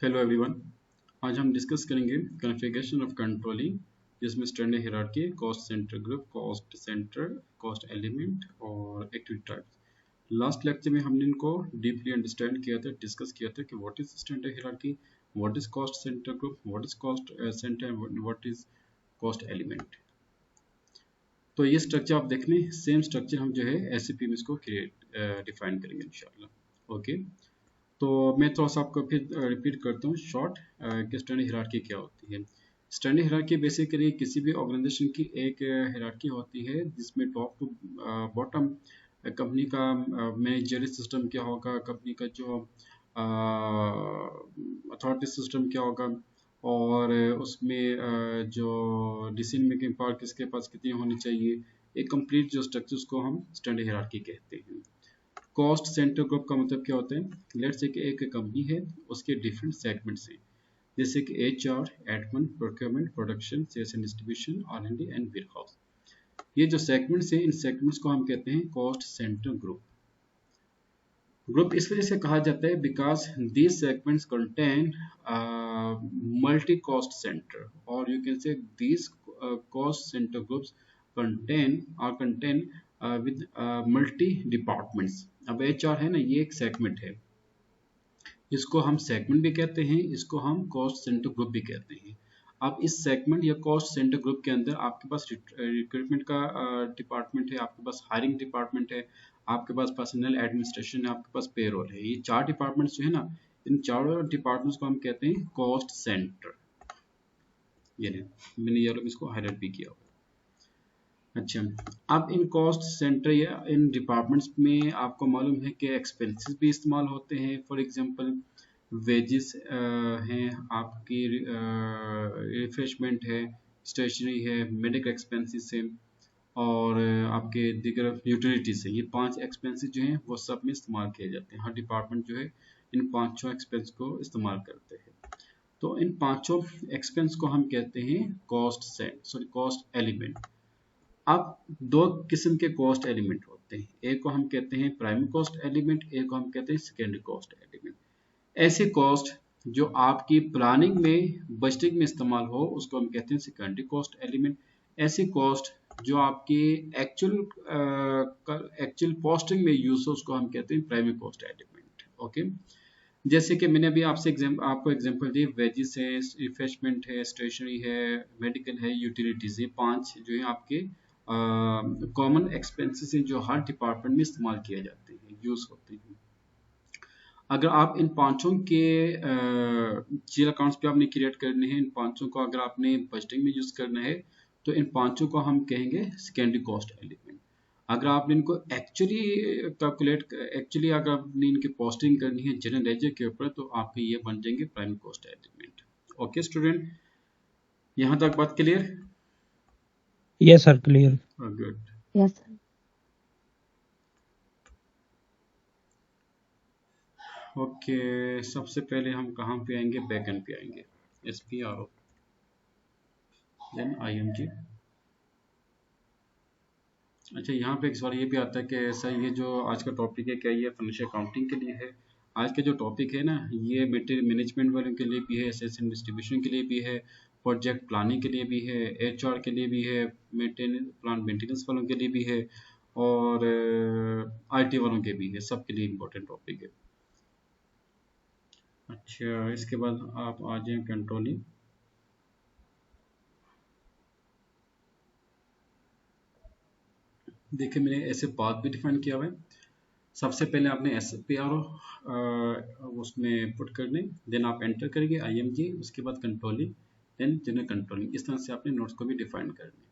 Hello everyone. आज हम discuss करेंगे कॉन्फ़िगरेशन ऑफ कंट्रोलिंग, जिसमें standard hierarchy, cost centre group, cost centre, cost element और एक्टिविटी टाइप्स। लास्ट लेक्चर में हमने इनको डीपली अंडरस्टैंड किया था, डिस्कस किया था कि what is standard hierarchy, what is cost centre group, what is cost centre, what is cost element. तो ये स्ट्रक्चर आप देख लें, सेम स्ट्रक्चर हम जो है एससीपी में इसको डिफाइन करेंगे इंशाल्लाह। ओके, तो मैं थोड़ा सा आपको फिर रिपीट करता हूँ शॉर्ट कि स्टैंडर्ड हायरार्की क्या होती है। स्टैंडर्ड हायरार्की बेसिकली किसी भी ऑर्गेनाइजेशन की एक हायरार्की होती है जिसमें टॉप टू बॉटम कंपनी का मैनेजरियल सिस्टम क्या होगा, कंपनी का जो अथॉरिटी सिस्टम क्या होगा, और उसमें जो डिसीजन मेकिंग पावर किसके पास कितनी होनी चाहिए, एक कंप्लीट जो स्ट्रक्चर उसको हम स्टैंडर्ड हायरार्की कहते हैं। कॉस्ट सेंटर ग्रुप का मतलब क्या होता है? लेट्स से कि एक कंपनी है, उसके डिफरेंट सेगमेंट्स हैं, जैसे कि HR, admin, procurement, production, sales and distribution, R&D and warehouse. ये जो सेगमेंट्स हैं, इन सेगमेंट्स को हम कहते हैं कॉस्ट सेंटर ग्रुप। ग्रुप इस वजह से कहा जाता है because these segments contain multi cost centre, और you can say these cost centre groups contain with multi departments. अब HR है ना, ये एक सेगमेंट है, इसको हम सेगमेंट भी कहते हैं, इसको हम कॉस्ट सेंटर ग्रुप भी कहते हैं। अब इस सेगमेंट या कॉस्ट सेंटर ग्रुप के अंदर आपके पास रिक्रूटमेंट का डिपार्टमेंट है, आपके पास हायरिंग डिपार्टमेंट है, आपके पास पर्सनल एडमिनिस्ट्रेशन है, आपके पास पेरोल है। ये चार डिपार्टमेंट्स जो है ना, इन चारों डिपार्टमेंट्स को हम कहते हैं कॉस्ट सेंटर। ये मैंने ये इसको हाईलाइट भी किया। अच्छा, अब इन कॉस्ट सेंटर या इन डिपार्टमेंट्स में आपको मालूम है कि एक्सपेंसेस भी इस्तेमाल होते हैं। फॉर एग्जांपल वेजेस हैं, आपकी रिफ्रेशमेंट है, स्टेशनरी है, मेडिकल एक्सपेंसेस है, और आपके दीगर यूटिलिटीज है। ये 5 एक्सपेंसेस जो हैं वो सब में इस्तेमाल किए जाते हैं। हर डिपार्टमेंट जो है इन पाँचों एक्सपेंस को इस्तेमाल करते हैं। तो इन पाँचों एक्सपेंस को हम कहते हैं कॉस्ट एलिमेंट। अब दो किस्म के कॉस्ट एलिमेंट होते हैं, एक को हम कहते हैं प्राइमरी कॉस्ट एलिमेंट, एक को हम कहते हैं सेकेंडरी कॉस्ट एलिमेंट। ऐसे कॉस्ट जो आपकी प्लानिंग में, बजटिंग में इस्तेमाल हो, उसको हम कहते हैं सेकेंडरी कॉस्ट एलिमेंट। ऐसी कॉस्ट जो आपकी एक्चुअल कॉस्टिंग में यूज हो, उसको हम कहते हैं प्राइमरी कॉस्ट एलिमेंट। ओके, जैसे कि मैंने अभी आपको एग्जांपल दी, वेजेस है, रिफ्रेशमेंट है, स्टेशनरी है, मेडिकल है, यूटिलिटीज है। 5 जो है आपके कॉमन एक्सपेंसेस हैं जो हर डिपार्टमेंट में इस्तेमाल किए जाते हैं, यूज होते हैं। अगर आप इन पांचों के जील अकाउंट्स पे आपने क्रिएट करने हैं, इन पांचों को अगर आपने बजटिंग में यूज करना है, तो इन पांचों को हम कहेंगे सेकेंडरी कॉस्ट एलिमेंट। अगर आपने इनको एक्चुअली अगर आपने इनकी पोस्टिंग करनी है जनरल लेजर के ऊपर, तो आपके ये बन जाएंगे primary cost element. Okay student, यहाँ तक बात clear? Yes sir, clear. Good. Yes sir. Okay, सबसे पहले हम कहाँ पे आएंगे? बैकएंड पे आएंगे, SPRO, देन IMG। अच्छा, यहाँ पे एक सवाल ये भी आता है कि सर ये जो आज का टॉपिक है, क्या ये फाइनेंशियल अकाउंटिंग के लिए है? आज का जो टॉपिक है ना, ये मटेरियल मैनेजमेंट वालों के लिए भी है, सेल्स एंड डिस्ट्रीब्यूशन के लिए भी है, प्रोजेक्ट प्लानिंग के लिए भी है, HR के लिए भी है, प्लान मेंटेनेंस वालों के लिए भी है, और IT वालों के भी है, सबके लिए इम्पोर्टेंट टॉपिक है। अच्छा, इसके बाद आप आ जाए कंट्रोलिंग। देखिए, मैंने ऐसे पाथ भी डिफाइन किया हुआ है। सबसे पहले आपने SPRO उसमें पुट करने, देन आप एंटर करेंगे IMG, उसके बाद कंट्रोलिंग, देन जनरल कंट्रोलिंग। इस तरह से आपने नोट्स को भी डिफाइन करने।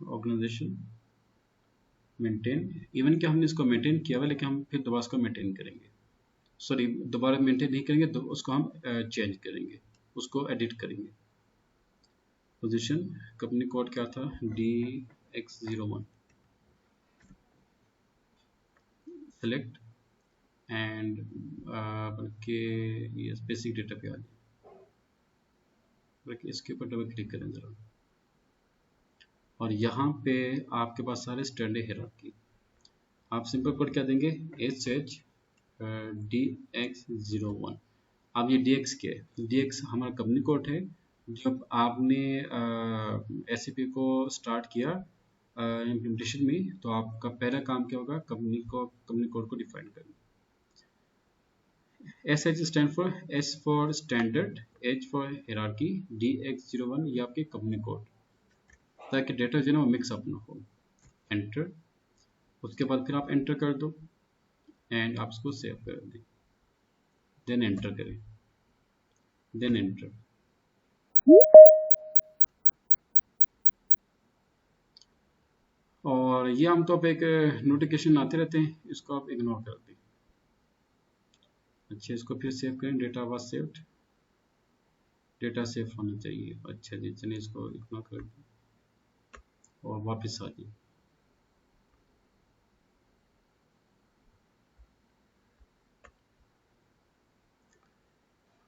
ऑर्गेनाइजेशन मेंटेन, इवन कि हमने इसको मेंटेन किया हुआ, लेकिन हम फिर दोबारा इसको मेंटेन करेंगे, सॉरी दोबारा मेंटेन नहीं करेंगे, तो उसको हम चेंज करेंगे, उसको एडिट करेंगे। पोजीशन, कंपनी कोड क्या था? DX01। सेलेक्ट एंड बल्कि ये बेसिक डेटा पे आ जाए, बल्कि इसके ऊपर डबल क्लिक करें ज़रा, और यहाँ पे आपके पास सारे स्टैंडर्ड हायरार्की। आप सिंपल कोड क्या देंगे? SH DX01। अब ये DX क्या है? DX हमारा कंपनी कोड है। जब आपने SAP को स्टार्ट किया इम्प्लीमेंटेशन में, तो आपका पहला काम क्या होगा? कंपनी कोड को डिफाइन करना। SH stand for S for standard, H for hierarchy, DX01 ये आपके कंपनी कोड, ताकि डेटा जो है ना वो मिक्स अप ना हो। एंटर। उसके बाद फिर आप एंटर कर दो एंड आप इसको सेव कर दें। देन एंटर करें, देन एंटर। और ये आमतौर पर एक नोटिफिकेशन आते रहते हैं, इसको आप इग्नोर कर दें। अच्छा, इसको फिर सेव करें। Data was saved, data save होना चाहिए। अच्छा जी, चलिए इसको इग्नोर कर दें और वापस आ जाइए।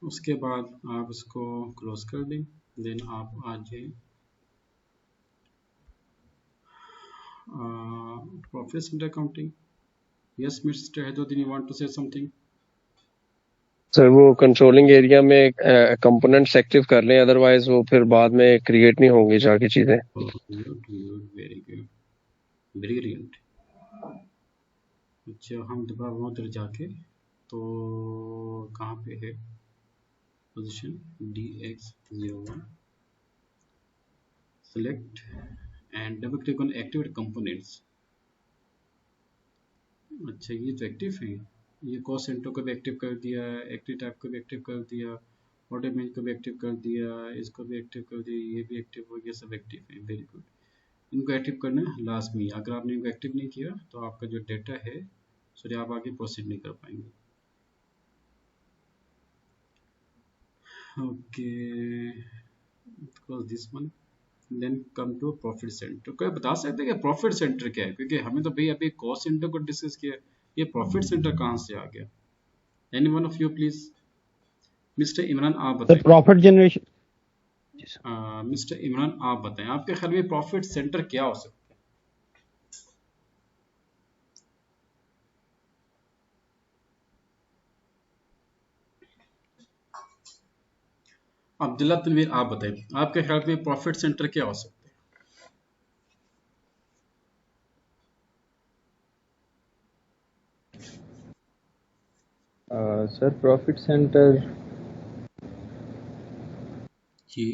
उसके बाद आप इसको क्लोज कर दें। देन आप आ जाए profit centre accounting. Yes mister Haiduddin, you want to say something? Sir वो कंट्रोलिंग एरिया में कंपोनेंट्स एक्टिव कर लें, अदरवाइज वो फिर बाद में क्रिएट नहीं होंगी जाके चीजें। Very good, brilliant. अच्छा, हम दोबारा वहाँ उधर जाके, तो कहाँ पे है position? DX01, select and double click on activate components. अच्छा, ये तो एक्टिव है। ये कॉस्ट सेंटर को भी एक्टिव कर दिया, एक्टिव टाइप को भी एक्टिव कर दिया, ऑर्डर मैनेज को भी एक्टिव कर दिया, इसको भी एक्टिव कर दिया, ये भी एक्टिव हो गया, सब एक्टिव है। Very good. इनको एक्टिव करना लास्ट में। अगर आपने इनको एक्टिव नहीं किया तो आपका जो डेटा है, सॉरी, आप आगे प्रोसीड नहीं कर पाएंगे। Okay, close this one, then come to profit centre. कोई बता सकते हैं कि प्रॉफिट सेंटर क्या है? क्योंकि हमें तो भाई अभी कॉस्ट सेंटर को डिस्कस किया, ये प्रॉफिट सेंटर कहाँ से आ गया? Any one of you please. Mister Imran आप सर बताएं। Profit generation. मिस्टर इमरान आप बताएं, आपके ख्याल में प्रॉफिट सेंटर क्या हो सकता है? अब्दुल्ला तनवीर आप बताएं, आपके ख्याल में प्रॉफिट सेंटर क्या हो सकता है? सर प्रॉफिट सेंटर जी,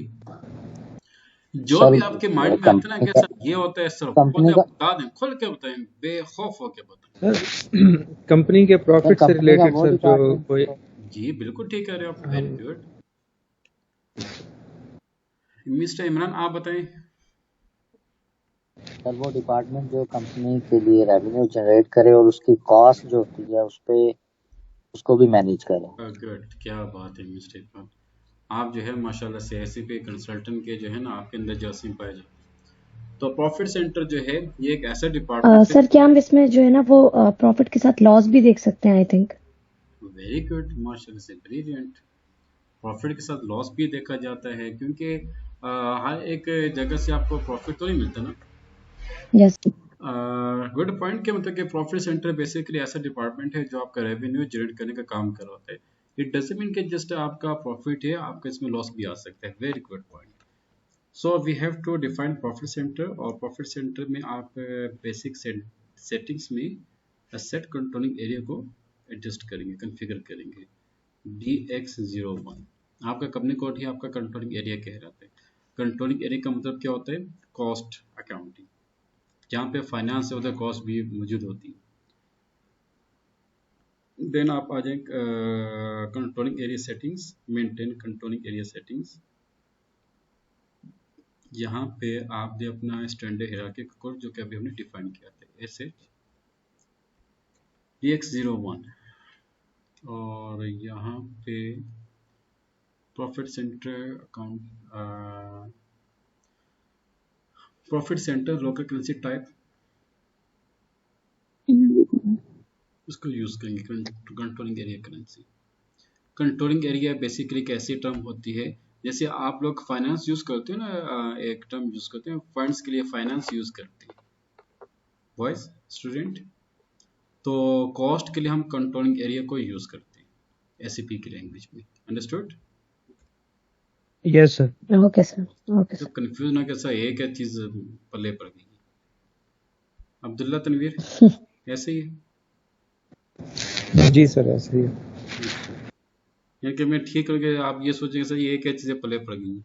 जो सर भी आपके माइंड में आता है ना कि सर ये होता है, सर कंपनी का बता दें, खुल के बताएं, बेखौफ होके बताएं। सर कंपनी के प्रॉफिट से कंपनी का रिलेटेड वो सर जो डिपार्टमेंट कोई जी बिल्कुल ठीक कह रहे हो आप, वेरी गुड। मिस्टर इमरान आप बताएं। सर वो डिपार्टमेंट जो कंपनी के लिए रेवेन्यू जनरेट करे और उसकी कॉस्ट जो होती है उस पे उसको भी मैनेज करे। गुड, क्या बात है मिस्टर इमरान, आप जो है माशाल्लाह से SAP कंसल्टेंट के जो है ना आपके अंदर जर्सी पाए जाते हैं। तो प्रॉफिट सेंटर जो है ये एक ऐसा डिपार्टमेंट है। सर क्या हम इसमें जो है ना वो प्रॉफिट के साथ लॉस भी देख सकते हैं? I think. वेरी गुड, माशाल्लाह से ब्रिलियंट। प्रॉफिट के साथ लॉस भी देखा जाता है, क्योंकि हर एक जगह से आपको प्रॉफिट तो नहीं मिलता ना। यस। Good point. के मतलब कि प्रॉफिट सेंटर बेसिकली ऐसा डिपार्टमेंट है जो आपका रेवेन्यू जनरेट करने का काम कर रहा है। इट डजंट मीन कि जस्ट आपका प्रॉफिट है, आपका इसमें लॉस भी आ सकता है। Very good point. So we have to define profit centre, और प्रॉफिट सेंटर में आप बेसिक सेटिंग्स में सेट कंट्रोलिंग एरिया को एडजस्ट करेंगे, कॉन्फ़िगर करेंगे। DX01 आपका कंपनी कोड ही आपका कंट्रोलिंग एरिया कहलाता है। कंट्रोलिंग एरिया का मतलब क्या होता है? कॉस्ट अकाउंटिंग, जहाँ पे फाइनेंस से उधर कॉस्ट भी मौजूद होती है। देन आप आ जाए controlling area settings, maintain controlling area settings. यहाँ पे आप दे अपना स्टैंडर्ड हायरार्की कोड जो कि अभी हमने डिफाइन किया था, SH DX01। और यहाँ पे profit centre account, profit centre local currency type, उसको यूज करेंगे। Controlling area currency, controlling area basically एक ऐसी टर्म होती है, जैसे आप लोग फाइनेंस यूज करते हो ना, एक टर्म यूज करते हैं फंड्स के लिए, फाइनेंस यूज करते हैं। बॉयज स्टूडेंट, तो कॉस्ट के लिए हम कंट्रोलिंग एरिया को यूज करते हैं SAP की लैंग्वेज में। Understood? Yes sir. Okay sir, okay तो सर। कंफ्यूज ना कैसा एक है चीज पल्ले पड़ गई। अब्दुल्ला तनवीर ऐसे ही है? जी सर, ऐसे ही है। यानी कि मैं ठीक करके आप ये सोचेंगे सर ये एक है चीजें पल्ले पड़ गई।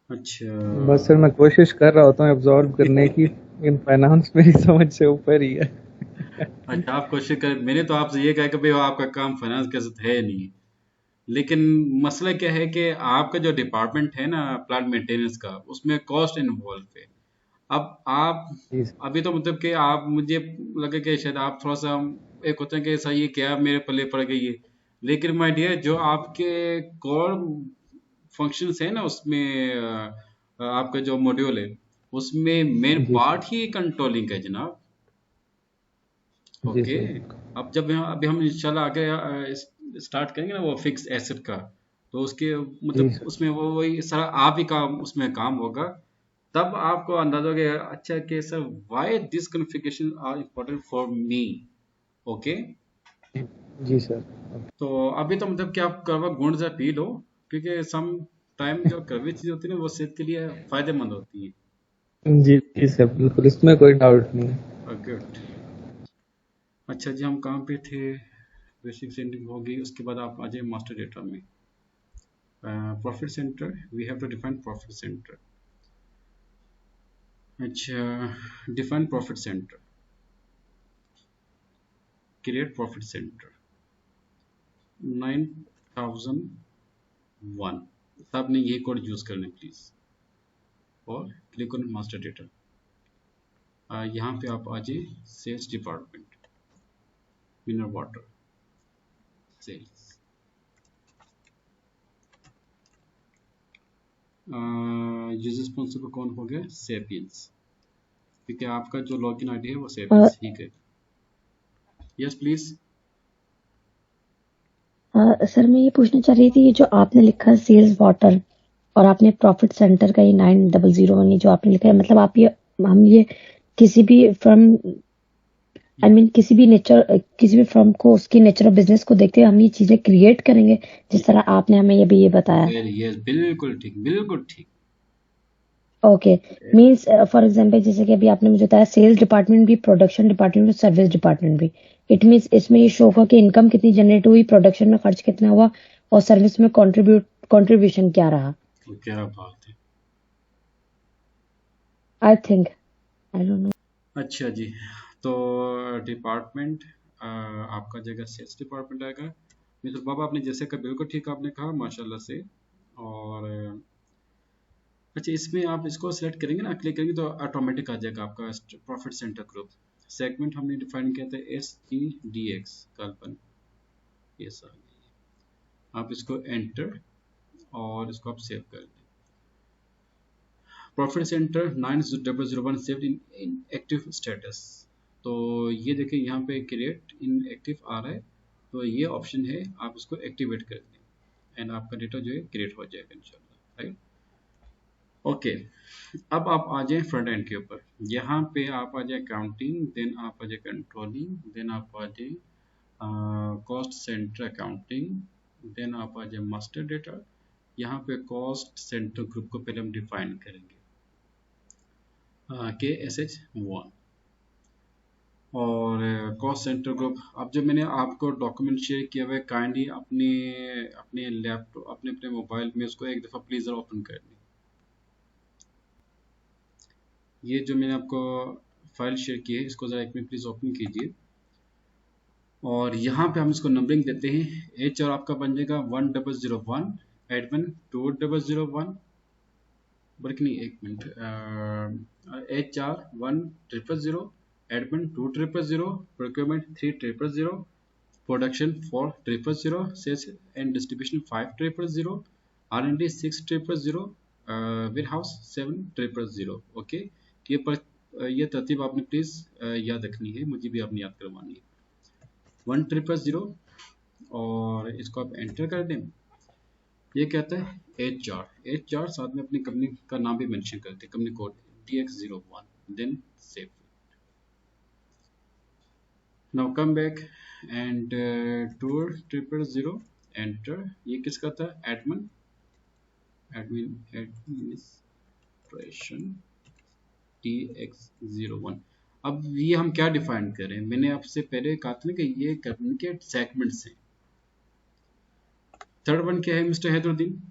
अच्छा बस सर मैं कोशिश कर रहा होता हूँ एब्जॉर्ब करने की, लेकिन फाइनेंस मेरी समझ से ऊपर ही है। अच्छा आप कोशिश करें। मैंने तो आपसे ये कहा कि भाई आपका काम फाइनेंस के साथ है नहीं, लेकिन मसला क्या है कि आपका जो डिपार्टमेंट है ना प्लांट मेंटेनेंस का, उसमें कॉस्ट इन्वॉल्व है। अब आप जी सर। अभी तो मतलब कि आप मुझे लगे कि शायद आप थोड़ा सा एक होता है कि सही है क्या मेरे पल्ले पड़ गई है, लेकिन माय डियर जो आपके कोर फंक्शंस है ना उसमें आपका जो मॉड्यूल है उसमें मेन जी पार्ट सर। ही कंट्रोलिंग है जनाब। जी ओके। सर। अब जब अभी हम इंशाल्लाह आगे स्टार्ट करेंगे ना वो फिक्स एसेट का, तो उसके जी मतलब सर। उसमें वो वही सारा आप ही का उसमें काम होगा। तब आपको अंदाजा होगा अच्छा कि sir why this configuration are important for me. Okay. जी सर। तो अभी तो मतलब कि आप कड़वा गुण जा पी लो, क्योंकि सम टाइम जो कड़वी चीज होती है ना वो सेहत के लिए फायदेमंद होती जी जी सर, बिल्कुल, इसमें कोई डाउट नहीं है। है। गुड। अच्छा जी हम कहाँ पे थे? बेसिक सेंडिंग होगी, उसके बाद आप आ जाइए मास्टर डेटा में। Profit centre, we have to define profit centre. अच्छा define profit centre, create profit centre 9001। सब ने ये कोड यूज करना प्लीज, और क्लिक ऑन मास्टर डेटा। यहाँ पे आप आ जाइए sales department, mineral water sales. User responsible कौन हो गया? सेपियंस, क्योंकि आपका जो लॉगिन आईडी है वो सेपियंस ही है। Yes please. सर मैं ये पूछना चाह रही थी, ये जो आपने लिखा सेल्स वाटर और आपने प्रॉफिट सेंटर का ये 9001 जो आपने लिखा है, मतलब आप ये हम ये किसी भी फर्म किसी भी किसी भी फर्म को उसकी नेचर ऑफ बिजनेस को देखते हुए हम ये चीजें क्रिएट करेंगे जिस तरह आपने हमें ये भी ये बताया। यस बिल्कुल ठीक, बिल्कुल ठीक। ओके। मींस फॉर एग्जांपल जैसे कि अभी आपने मुझे बताया सेल्स डिपार्टमेंट भी, प्रोडक्शन डिपार्टमेंट भी, सर्विस डिपार्टमेंट भी। इट मींस इसमें ये शो होगा कि इनकम कितनी जनरेट हुई, प्रोडक्शन में खर्च कितना हुआ और सर्विस में कंट्रीब्यूशन क्या रहा। क्या बात है। I think, I don't know. अच्छा जी, तो डिपार्टमेंट आपका जगह सेल्स डिपार्टमेंट आएगा। मिस्टर बाबा आपने जैसे कहा बिल्कुल ठीक आपने कहा माशाल्लाह से। और अच्छा इसमें आप इसको सेलेक्ट करेंगे ना, क्लिक करेंगे तो ऑटोमेटिक आ जाएगा आपका प्रॉफिट सेंटर ग्रुप। सेगमेंट हमने डिफाइन किया था SEDX कल्पन, ये सब आप इसको एंटर और इसको आप सेव कर दें। Profit centre 9001 saved in active status. तो ये देखिए यहाँ पे क्रिएट इन एक्टिव आ रहा है, तो ये ऑप्शन है आप इसको एक्टिवेट कर दें एंड आपका डेटा जो है क्रिएट हो जाएगा इंशाल्लाह। राइट। ओके। अब आप आ जाए फ्रंट एंड के ऊपर। यहाँ पे आप आ जाए अकाउंटिंग, देन आप आ जाए कंट्रोलिंग, देन आप आ जाए कॉस्ट सेंटर अकाउंटिंग, देन आप आ जाए मास्टर डेटा। यहाँ पे कॉस्ट सेंटर ग्रुप को पहले हम डिफाइन करेंगे KSH1 और कॉस्ट सेंटर ग्रुप। अब जो मैंने आपको डॉक्यूमेंट शेयर किया हुआ है काइंडली अपने अपने लैपटॉप अपने अपने मोबाइल में उसको एक दफ़ा प्लीज़ ओपन कर लें। ये जो मैंने आपको फाइल शेयर की है इसको ज़रा एक मिनट प्लीज़ ओपन कीजिए, और यहाँ पे हम इसको नंबरिंग देते हैं। HR आपका बन जाएगा 1001, एडमिन 2001, बल्कि नहीं एक minute, HR 1000, admin 2000, procurement 3000, production 4000, sales and distribution 5000, R&D 6000, warehouse 7000। Okay. ये ये तरतीब आपने प्लीज याद रखनी है, मुझे भी आपने याद करवानी है। 1000 और इसको आप एंटर कर दें। ये कहता है HR साथ में अपनी कंपनी का नाम भी मेंशन करते हैं, company code DX01, then save. Now come back and 2000 enter. ये किसका था? Administration TX01। अब ये हम क्या डिफाइन करें? मैंने आपसे पहले कहा था ना कि ये कम्युनिकेट सेगमेंट्स हैं। थर्ड वन क्या है मिस्टर हैदरुद्दीन?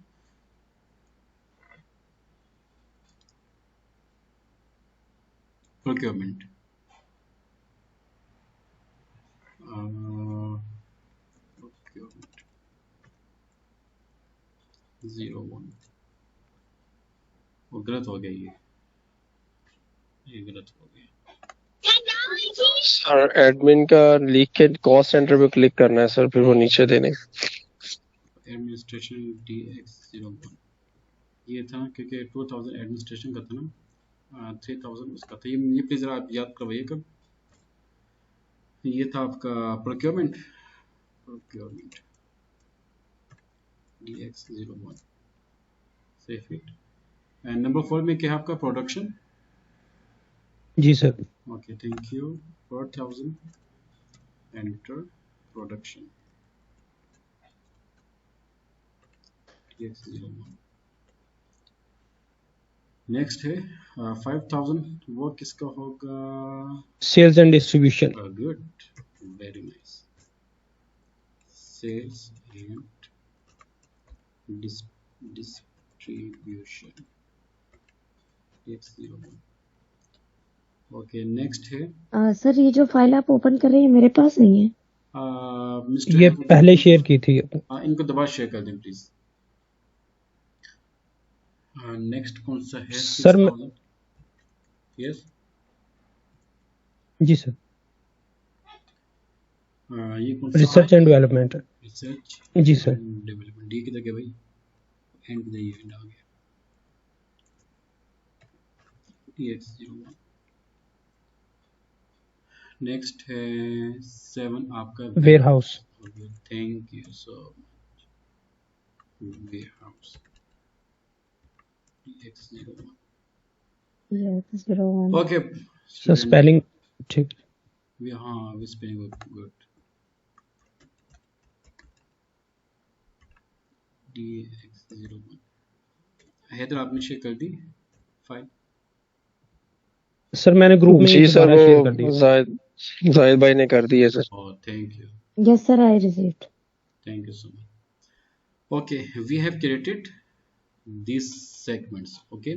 प्रोक्योरमेंट। प्रोक्योरमेंट 01। वो गलत हो गया, ये गलत हो गया। सर एडमिन का लिख के कॉस्ट सेंटर पे क्लिक करना है सर, फिर वो नीचे देने। एडमिनिस्ट्रेशन TX01 ये था, क्योंकि 2000 एडमिनिस्ट्रेशन का था ना, 3000 उसका था। ये प्लीज जरा आप याद करवाइएगा। ये था आपका procurement DX01 save it. And number 4 में क्या है आपका? प्रोडक्शन। जी sir. Okay thank you. 4000 enter production TX01। Next है 5000, वो किसका होगा? Sales and distribution. Good, very nice. Sales and distribution TX01। Okay next है सर ये जो फाइल आप ओपन कर रहे हैं मेरे पास नहीं है। मिस्टर ये पहले शेयर की थी। इनको दोबारा शेयर कर दें प्लीज। नेक्स्ट कौन सा है? सर 6000। यस जी सर। ये कौन सा? Research and development. रिसर्च जी सर। And development. डी किधर गया भाई? एंड किधर? ये एंड आ गया। TX01। नेक्स्ट है 7 आपका warehouse. Thank you so much. Warehouse TX01। TX01। Okay sir spelling ठीक। हाँ we spelling good. TX01। Haider आपने शेयर कर दी फाइल? सर मैंने ग्रुप में जी ये सर, दोबारा शेयर कर दी। वो जाहिद भाई ने कर दी है sir. Oh, thank you. Yes sir I received. Thank you so much. Okay, we have created these segments. Okay,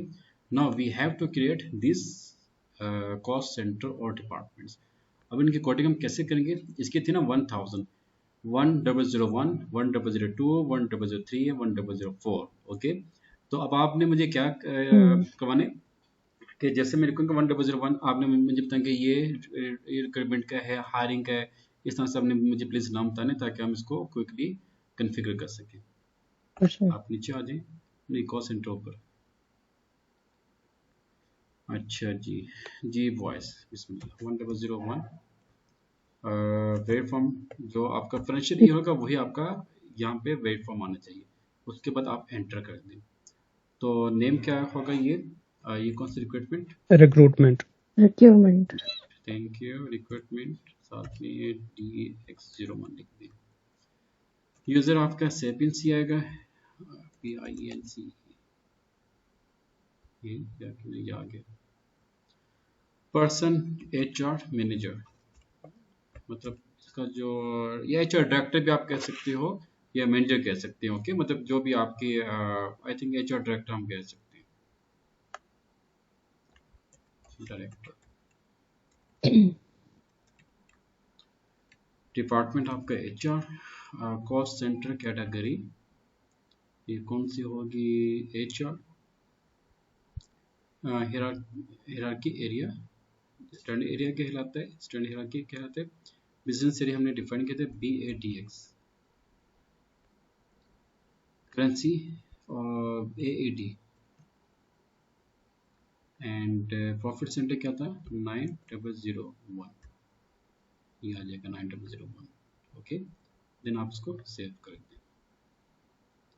now we have to create this cost center or departments. अब इनकी coding हम कैसे करेंगे? इसकी थी ना 1000, 1001, 1002, 1003, 1004। ओके, तो अब आपने मुझे क्या करवाने कि जैसे मेरे को 1001 आपने मुझे बताया कि ये रिक्वायरमेंट का है, हायरिंग का है, इस तरह से आपने मुझे प्लीज नाम बताने ताकि हम इसको क्विकली कॉन्फ़िगर कर सकें। अच्छा आप नीचे आ जाएं नहीं कॉस्ट सेंटर पर। अच्छा जी वॉइस बिस्मिल्लाह 1001 वेट फॉर्म जो आपका फाइनेंशियल ईयर होगा वही आपका यहाँ पे वेट फॉर्म आना चाहिए। उसके बाद आप एंटर कर दें। तो नेम क्या होगा? ये कौन सी recruitment? Recruitment. Recruitment. Thank you. Recruitment साथ में DX01 लिख दें। यूजर आपका सेपियंस ही आएगा, PINC। ये आ गया। पर्सन HR मैनेजर, मतलब इसका जो ये HR डायरेक्टर भी आप कह सकते हो या मैनेजर कह सकते हो। ओके, मतलब जो भी आपके आई थिंक HR डायरेक्टर हम कह सकते हैं। डायरेक्टर। डिपार्टमेंट आपका HR। कॉस्ट सेंटर कैटेगरी ये कौन सी होगी? HR। Hierarchy area, standard area कहलाता है, स्टैंडर्ड हिरार्की कहलाता है। बिजनेस एरिया हमने डिफाइन किया था BADX। Currency AAD। And profit centre क्या था? 9001। ये आ जाएगा 9001। ओके, देन आप इसको सेव कर दें।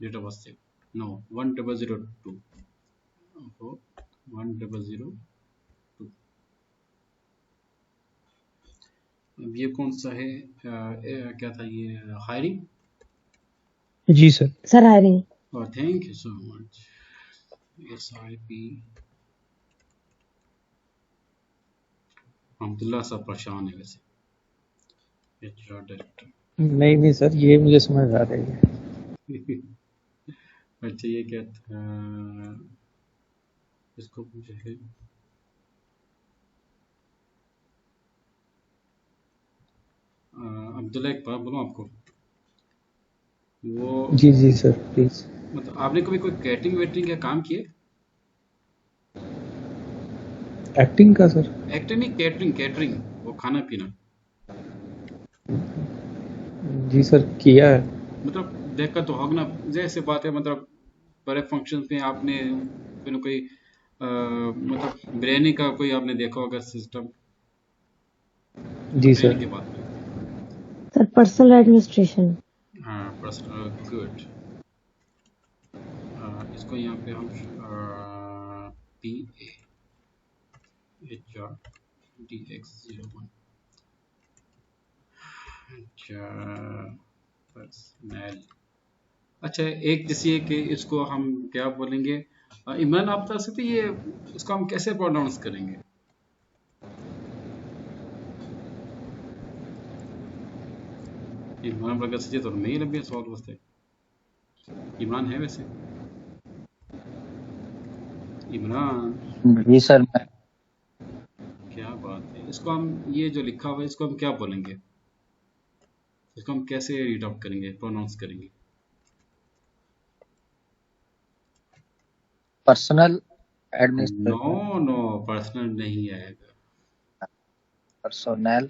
Data was save. नो 1002 1002। अब ये कौन सा है? क्या था ये? हायरिंग। जी sir. Sir hiring. Thank you so much. SIP Abdullah साहब परेशान है वैसे, HR डायरेक्टर। नहीं सर, ये मुझे समझ आ रही है। अच्छा ये क्या था? इसको मुझे है अब्दुल्ला, एक बात बोलूं आपको, वो जी सर प्लीज। मतलब आपने कभी कोई कैटरिंग वेटरिंग का काम किया? एक्टिंग का सर? एक्टिंग नहीं, कैटरिंग, कैटरिंग, वो खाना पीना। जी सर किया है। मतलब देखा तो होगा ना, जैसे बात है, मतलब बड़े फंक्शन में आपने कोई मतलब बिरयानी का कोई आपने देखा होगा सिस्टम। जी बिरयानी सर। की बात करें। Sir personal administration. हाँ, पर्सनल, गुड। इसको यहाँ पे हम PA HR DX01। अच्छा, पर्सनल। अच्छा, एक जैसे कि इसको हम क्या बोलेंगे? इमरान, आप बता सकते ये इसको हम कैसे प्रोनाउंस करेंगे? इमरान बरगद से तो नहीं लंबी सवाल वास्ते। इमरान है वैसे? इमरान, जी सर। मैं क्या बात है, इसको हम ये जो लिखा हुआ है इसको हम क्या बोलेंगे? इसको हम कैसे रीड आउट करेंगे, प्रोनाउंस करेंगे? Personnel no administration. No, personnel नहीं आएगा। पर्सनल।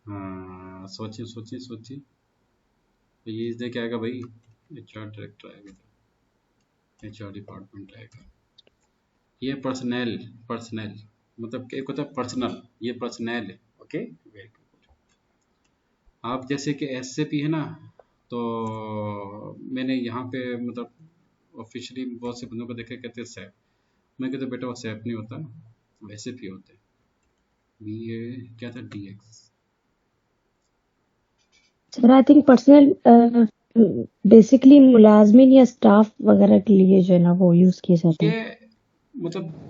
हाँ, सोचिए सोचिए सोचिए। तो ये इसमें क्या आएगा भाई? HR डायरेक्टर आएगा, HR डिपार्टमेंट आएगा। ये पर्सनल, पर्सनल मतलब एक होता है पर्सनल, ये पर्सनल है। Okay, very good. आप जैसे कि SAP है ना, तो मैंने यहाँ पे मतलब ऑफिशियली बहुत से बंदों को देखा, कहते हैं सैप। मैं कहता बेटा वो सैप नहीं होता, वो SAP होते हैं। BA क्या था? DX। Sir I think personal basically मुलाजमिन या स्टाफ वगैरह के लिए जो है ना वो यूज किए जाते हैं। ये मतलब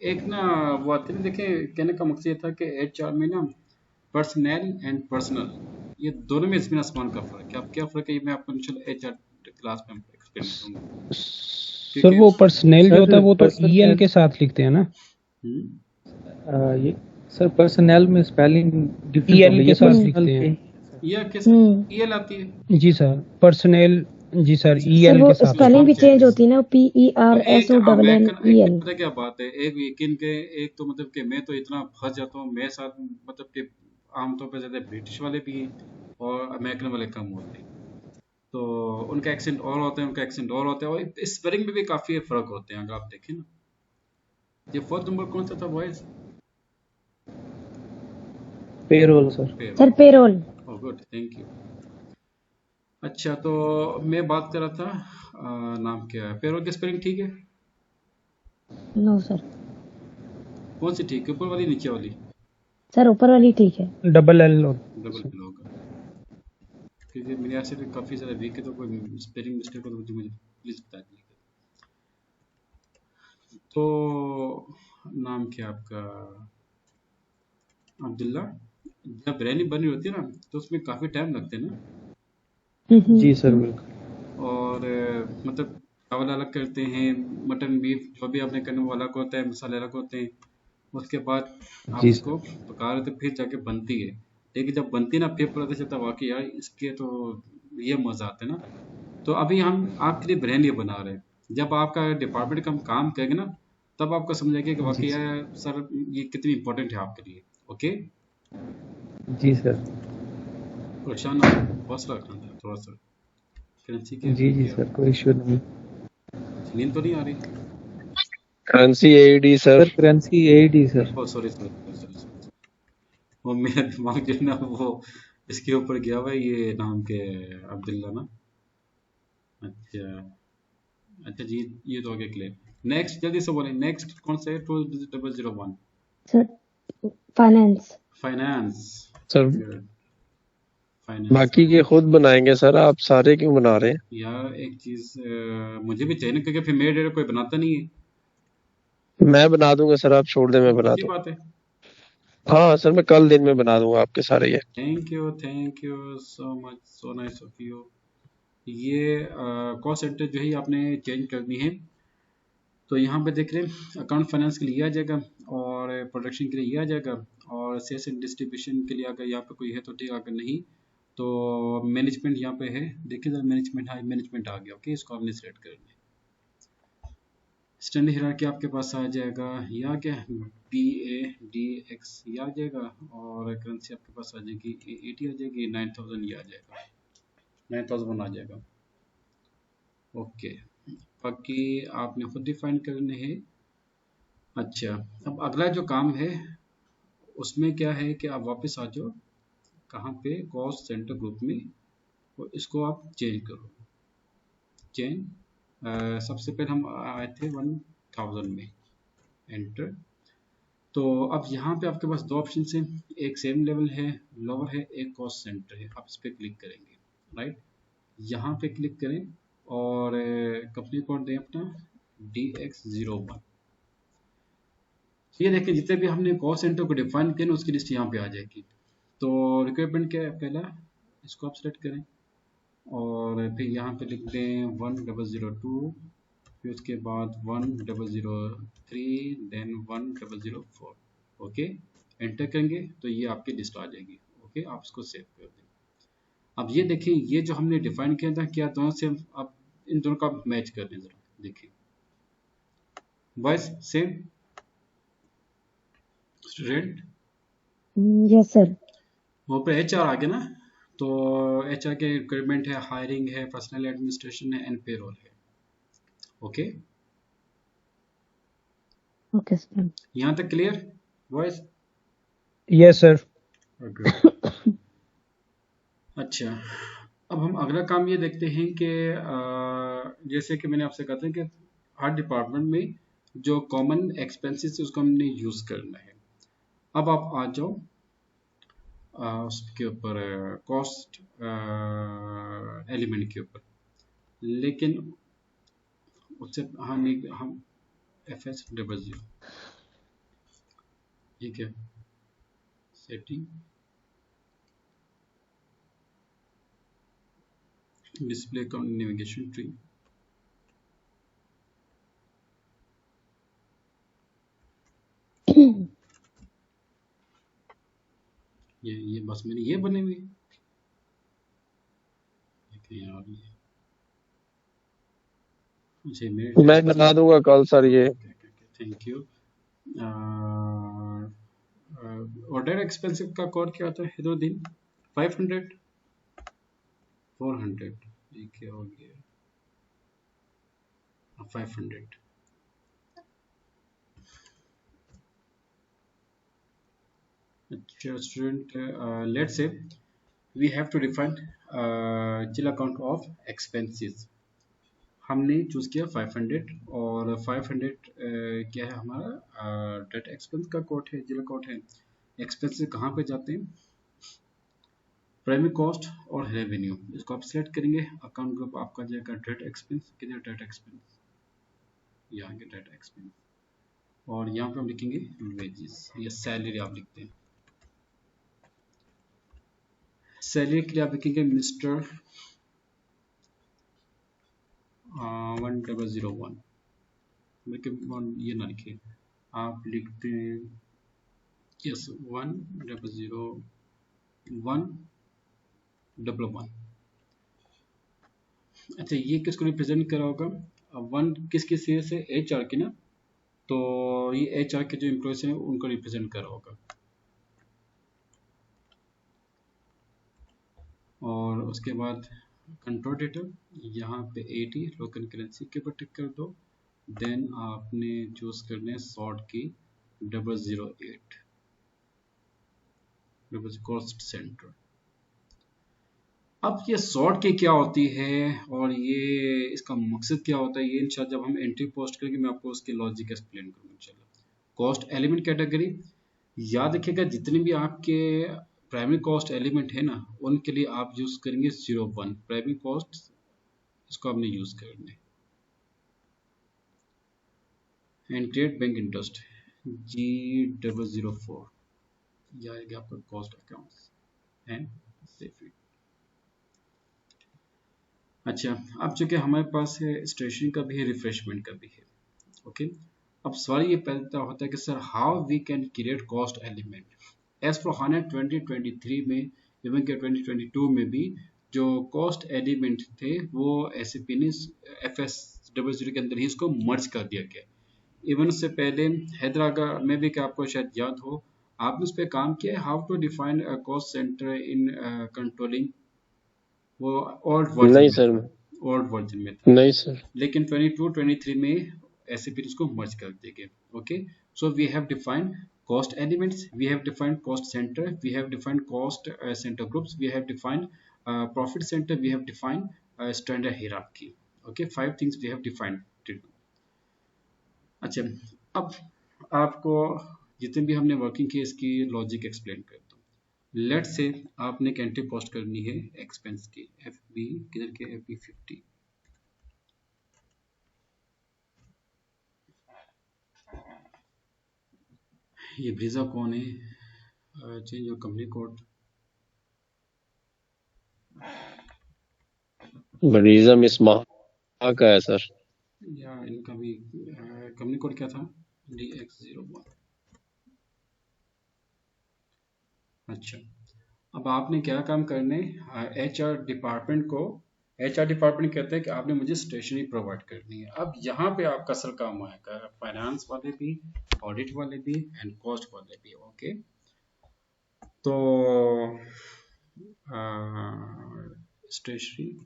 एक ना वो आते ना, देखें, कहने का मकसद ये था कि HR में ना पर्सनल एंड पर्सनल, ये दोनों में इसमें आसमान का फर्क है। अब क्या फर्क है ये मैं आपको इंशाल्लाह HR क्लास में एक्सप्लेन करूंगा, सर वो क्योंकि पर्सनल जो होता है वो तो EL पर्सनल के साथ लिखते हैं ना? ये सर पर्सनल में स्पेलिंग डिफरेंट EL होगी, के ये साथ पर्सनल लिखते के। हैं। या कैसे हम्म EL आती है? जी सर, पर्सनल, जी सर सर EL वो के साथ उसको स्पेलिंग हम भी लिखते हैं। चेंज होती है ना, तो एक PERSONNEL। अमेरिकन, एक पता क्या बात है, एक यकीन के, एक तो मतलब कि मैं तो इतना फंस जाता हूँ मैं साथ, मतलब कि आमतौर पर ज़्यादा ब्रिटिश वाले भी हैं और अमेरिकन वाले कम होते हैं, तो उनका एक्सेंट और होता है, उनका एक्सेंट और होता है, और स्पेलिंग में भी काफ़ी फ़र्क होते हैं अगर आप देखें ना। ये फर्स्ट नंबर कौन सा था boys? Payroll sir. Sir payroll. Oh good, thank you. अच्छा, तो मैं बात कर रहा था नाम क्या है, पेरोल की स्पेलिंग ठीक है? No sir. कौन सी ठीक है, ऊपर वाली नीचे वाली? सर ऊपर वाली ठीक है। Double L double sir. L होगा, क्योंकि मेरे यहाँ से भी काफ़ी ज़्यादा वीक है, तो कोई स्पेलिंग मिस्टेक हो तो मुझे प्लीज़ बता दीजिएगा। तो नाम क्या आपका? अब्दुल्ला, जब बिरयानी बनी होती है ना तो उसमें काफ़ी टाइम लगते हैं ना, जी सर बिल्कुल। और मतलब चावल अलग करते हैं, मटन बीफ जो भी आपने करना वो अलग होता है, मसाले अलग होते हैं, उसके बाद आप जी उसको सर। पका रहे तो फिर जाके बनती है। लेकिन जब बनती है ना फिर पता चलता है वाकई यार इसके तो ये मज़ा आता है ना। तो अभी हम आपके लिए बिरयानी बना रहे हैं, जब आपका डिपार्टमेंट का हम काम करेंगे ना तब आपको समझ आएगा कि जी वाकई सर। यार सर ये कितनी इंपॉर्टेंट है आपके लिए। ओके, जी सर। परेशान ना हो, हौसला रखना था थोड़ा सा। करेंसी क्या जी हो जी गया? सर कोई इशू नहीं। नींद तो नहीं आ रही? Currency AED sir sir. Currency AED sir. Oh sorry sorry sorry sorry, वो मेरा दिमाग जो है ना वो इसके ऊपर गया हुआ है, ये नाम के अब्दुल्ला ना। अच्छा, अच्छा जी, ये तो हो गया क्लियर। नेक्स्ट जल्दी से बोलें, नेक्स्ट कौन सा है? 2001। Sir finance. फाइनेंस, सर फिर फाइनेंस बाकी के खुद बनाएंगे सर, आप सारे क्यों बना रहे हैं? यार एक चीज मुझे भी चाहिए ना, क्योंकि फिर मेरे डेटा कोई बनाता नहीं है। मैं बना दूंगा सर, आप छोड़ दें मैं बना अच्छी दूँ। बात है। हाँ सर, मैं कल दिन में बना दूंगा आपके सारे ये। Thank you so much, so nice of you. ये कॉस्ट सेंटर जो है आपने चेंज करनी है। तो यहाँ पे देख रहे हैं अकाउंट फाइनेंस के लिए आ जाएगा, और प्रोडक्शन के लिए ये आ जाएगा, और सेल्स एंड डिस्ट्रीब्यूशन के लिए अगर यहाँ पे कोई है तो ठीक, अगर नहीं तो मैनेजमेंट यहाँ पे है। देखिए सर मैनेजमेंट, हाँ मैनेजमेंट आ गया। ओके, इसको आपने सिलेक्ट कर लिया। स्टैंडर्ड हियरार्की आपके पास आ जाएगा, ये आ गया BADX ये आ जाएगा, और करेंसी आपके पास आ जाएगी AED आ जाएगी, 9000 ये आ जाएगा, 9001 आ जाएगा। ओके, बाकी आपने खुद डिफाइन करने हैं। अच्छा, अब अगला जो काम है उसमें क्या है कि आप वापस आ जाओ, कहाँ पे, कॉस्ट सेंटर ग्रुप में, और इसको आप चेंज करो। चेंज सबसे पहले हम आए थे 1000 में, एंटर। तो अब यहाँ पे आपके पास दो ऑप्शन हैं, एक सेम लेवल है, लोअर है, एक कॉस्ट सेंटर है। आप इस पर क्लिक करेंगे, राइट, यहाँ पे क्लिक करें, और कंपनी कोड दें अपना DX01। ये देखें जितने भी हमने कॉस्ट सेंटर को डिफाइन किया ना, उसकी लिस्ट यहाँ पे आ जाएगी। तो रिक्वायरमेंट क्या है, पहला इसको आप सेलेक्ट करें, और फिर यहाँ पे लिख दें 1002, फिर उसके बाद 1003, देन 1004। ओके, एंटर करेंगे तो ये आपकी लिस्ट आ जाएगी। ओके, आप इसको सेव कर दें। अब ये देखिए, ये जो हमने डिफाइन किया था, क्या दोनों से आप इन दोनों का मैच कर दें जरा, देखिए voice same, student yes sir. वहाँ पे HR आ गया ना, तो HR के रिक्वायरमेंट है, हायरिंग है, पर्सनल एडमिनिस्ट्रेशन है, एंड पेरोल है। Okay, okay sir. यहाँ तक क्लियर वॉइस? Yes sir. अच्छा, अब हम अगला काम ये देखते हैं कि जैसे कि मैंने आपसे कहा था कि हर डिपार्टमेंट में जो कॉमन एक्सपेंसेस है उसको हमने यूज़ करना है। अब आप आ जाओ उसके ऊपर, कॉस्ट एलिमेंट के ऊपर, लेकिन उससे हम FS00, ठीक है, setting, display account navigation tree, ये बस मैंने ये बने हुए यार, ये अच्छा मेरे मैं बना दूंगा कल सर ये। Thank you. ऑर्डर एक्सपेंसिव का कोड क्या होता है हिदुद्दीन? 500 400, ये क्या हो गया, 500। अच्छा student, let's say we have to define chill account of expenses. हमने चूज किया 500, और 500 क्या है हमारा, डेट एक्सपेंस का कोड है, जिला कोड है। एक्सपेंसेस कहाँ पे जाते हैं, प्राइमरी कॉस्ट और रेवेन्यू, इसको आप सिलेक्ट करेंगे। अकाउंट ग्रुप आपका जाएगा डेट एक्सपेंस, किधर डेट एक्सपेंस, यहाँ के डेट एक्सपेंस, और यहाँ पे हम लिखेंगे वेजेस या सैलरी आप लिखते हैं। सैलरी के लिए आप लिखेंगे मिस्टर 1001, ये ना लिखिए, आप लिखते हैं यस 100111। अच्छा, ये किसको रिप्रेजेंट करा होगा, 1 किसकी से HR की ना, तो ये HR के जो एम्प्लॉयज हैं उनको रिप्रेजेंट करा होगा। और उसके बाद कंट्रोल डेटा, यहाँ पे 80 लोकल करेंसी के ऊपर टिक कर दो। देन आपने चूज करने सॉर्ट की 008 कॉस्ट सेंटर। अब ये सॉर्ट की क्या होती है और ये इसका मकसद क्या होता है, ये इंशाल्लाह जब हम एंट्री पोस्ट करेंगे मैं आपको उसकी लॉजिक एक्सप्लेन करूँगा इंशाल्लाह। कॉस्ट एलिमेंट कैटेगरी, याद रखिएगा जितने भी आपके प्राइमरी कॉस्ट एलिमेंट है ना, उनके लिए आप यूज करेंगे 01 प्राइमरी कॉस्ट, इसको आपने यूज करना है। And create bank interest G004, यह आएगा आपका cost accounts and save it. अच्छा, अब चूंकि हमारे पास है स्टेशनरी का भी है, रिफ्रेशमेंट का भी है, ओके। अब सवाल ये पैदा होता है कि sir how we can create cost element. As for HANA 2023 में, इवन के 2022 में भी जो कॉस्ट एलिमेंट थे वो SAP ने FS00 के अंदर ही इसको मर्ज कर दिया गया। इवन उससे पहले हैदराबाद में भी, क्या आपको शायद याद हो, आपने उस पर काम किया, how to define cost centre in controlling, वो ओल्ड वर्जन नहीं में सर, था, ओल्ड वर्जन में था, नहीं सर। लेकिन 22-23 में SAP इसको मर्ज कर देंगे, okay. So we have defined cost elements, we have defined cost center, we have defined cost center groups, we have defined profit center, we have defined standard hierarchy, okay, 5 things we have defined। अच्छा, अब आपको जितने भी हमने working की इसकी logic explain करता हूँ। लेट से आपने एक एंट्री पोस्ट करनी है एक्सपेंस की, FB किधर के, FB 50, ये ब्रीजा कौन है, चेंज योर कंपनी कोड, बरीजम इस माह का है सर। या इनका भी कंपनी कोड क्या था, DX01। अच्छा, अब आपने क्या काम करने, HR डिपार्टमेंट को, HR डिपार्टमेंट कहते हैं कि आपने मुझे स्टेशनरी प्रोवाइड करनी है। अब यहाँ पे आपका असल काम आएगा, फाइनेंस वाले भी, ऑडिट वाले भी एंड कॉस्ट वाले भी, ओके। तो स्टेशनरी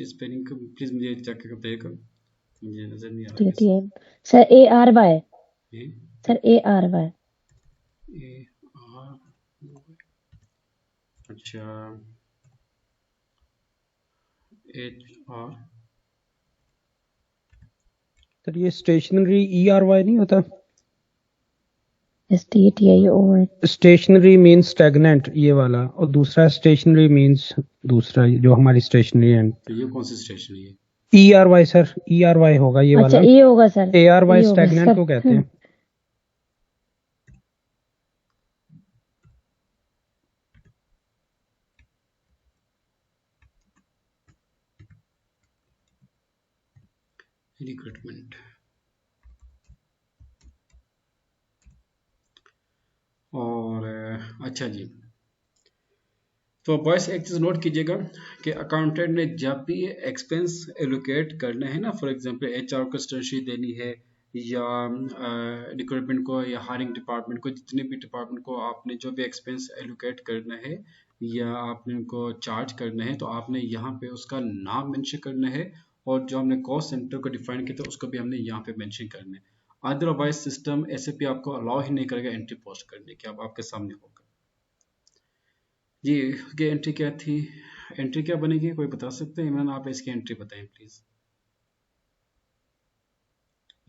स्पेलिंग प्लीज मुझे चेक करके बताइएगा, मुझे नजर नहीं आ रहा है। सर ARY, ये सर ARY, AR, अच्छा, HR, सर ये स्टेशनरी ERY नहीं होता? STATIOR, स्टेशनरी मींस स्टैग्नेंट ये वाला, और दूसरा स्टेशनरी मींस दूसरा जो हमारी स्टेशनरी है। तो ये कौन सी स्टेशनरी है? ERY सर, ERY होगा ये अच्छा वाला। ये होगा सर, ARY ये होगा स्टैग्नेंट सर। को कहते हैं। रिक्रूटमेंट, और अच्छा जी, तो बॉयस एक चीज़ नोट कीजिएगा कि अकाउंटेंट ने जब भी एक्सपेंस एलोकेट करना है ना, फॉर एग्जांपल HR को स्टेशनरी देनी है, या रिक्रूटमेंट को या हायरिंग डिपार्टमेंट को, जितने भी डिपार्टमेंट को आपने जो भी एक्सपेंस एलोकेट करना है या आपने उनको चार्ज करना है, तो आपने यहाँ पे उसका नाम मेंशन करना है, और जो हमने कॉस्ट सेंटर को डिफाइन किया था उसको भी हमने यहाँ पे मेंशन करना है। अदरवाइज सिस्टम SAP आपको अलाउ ही नहीं करेगा एंट्री पोस्ट करने की। अब आपके सामने होगा जी, ये एंट्री क्या थी, एंट्री क्या बनेगी, कोई बता सकते हैं? इमरान आप इसकी एंट्री बताएं प्लीज।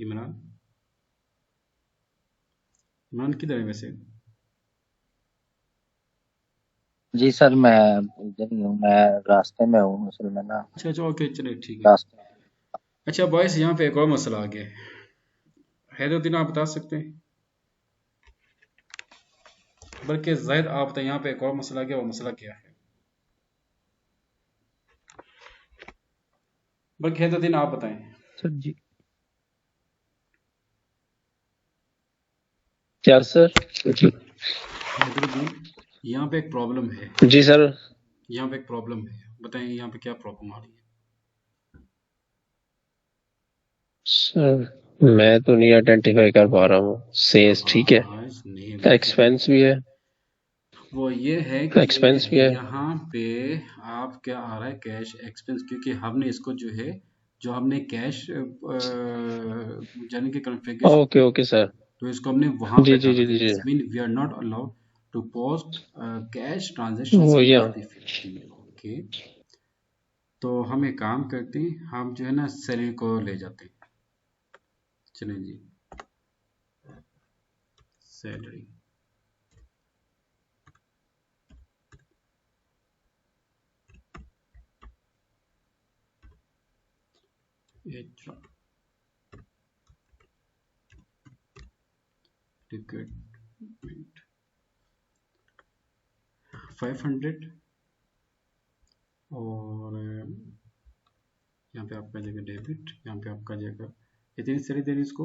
इमरान, इमरान किधर है वैसे? जी सर, मैं इधर ही हूँ, मैं रास्ते में हूँ असल में ना, अच्छा अच्छा, ओके, चलिए ठीक है। रास्ते। अच्छा बॉयस, यहाँ पे एक और मसला आ गया है, हैदरुद्दीन आप बता सकते हैं, बल्कि जाहिद आप बताएं, यहाँ पे एक और मसला आ गया, वो मसला क्या है? बल्कि हैदरुद्दीन आप बताएं। सर जी क्या सर? हैदरुद्दीन, यहाँ पे एक प्रॉब्लम है, जी सर। यहाँ पे एक प्रॉब्लम है, बताएं यहाँ पे क्या प्रॉब्लम आ रही है? सर मैं तो नहीं आइडेंटिफाई कर पा रहा हूँ। सेल्स ठीक है, बॉयस नहीं, एक्सपेंस भी है, वो ये है कि एक्सपेंस भी है। यहाँ पे आप क्या आ रहा है, कैश एक्सपेंस, क्योंकि हमने इसको जो है, जो हमने कैश यानी कि कॉन्फ़िगरेशन, ओके ओके सर। तो इसको हमने वहां जी पे जी डाला जी है। जी it's mean we are not allowed to post cash transaction वो इन यहाँ FB50, ओके। तो हम एक काम करते हैं, हम जो है ना सैलरी को ले जाते हैं, चलें जी। सैलरी, रिक्रूटमेंट 500 और यहाँ पे आपका जगह डेबिट, यहाँ पे आपका जगह इतनी सारी देर इसको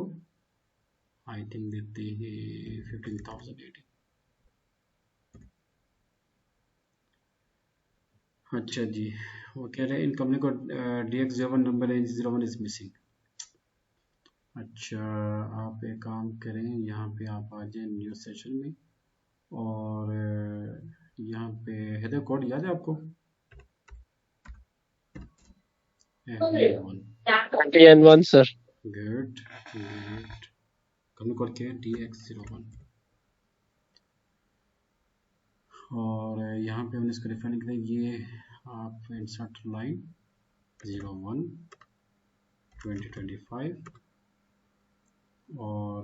आई थिंक देते हैं 15,080। अच्छा जी, वो कह रहे हैं इन कंपनी को DX01 number NG01 is missing. अच्छा, आप एक काम करें, यहाँ पे आप आ जाए न्यू सेशन में और यहाँ पे हेडर कोड याद है आपको? N1 sir. Good good, company code क्या है? DX01 और यहाँ पे हमने इसको डिफाइन किया, ये आप इंसर्ट लाइन 01 2025 और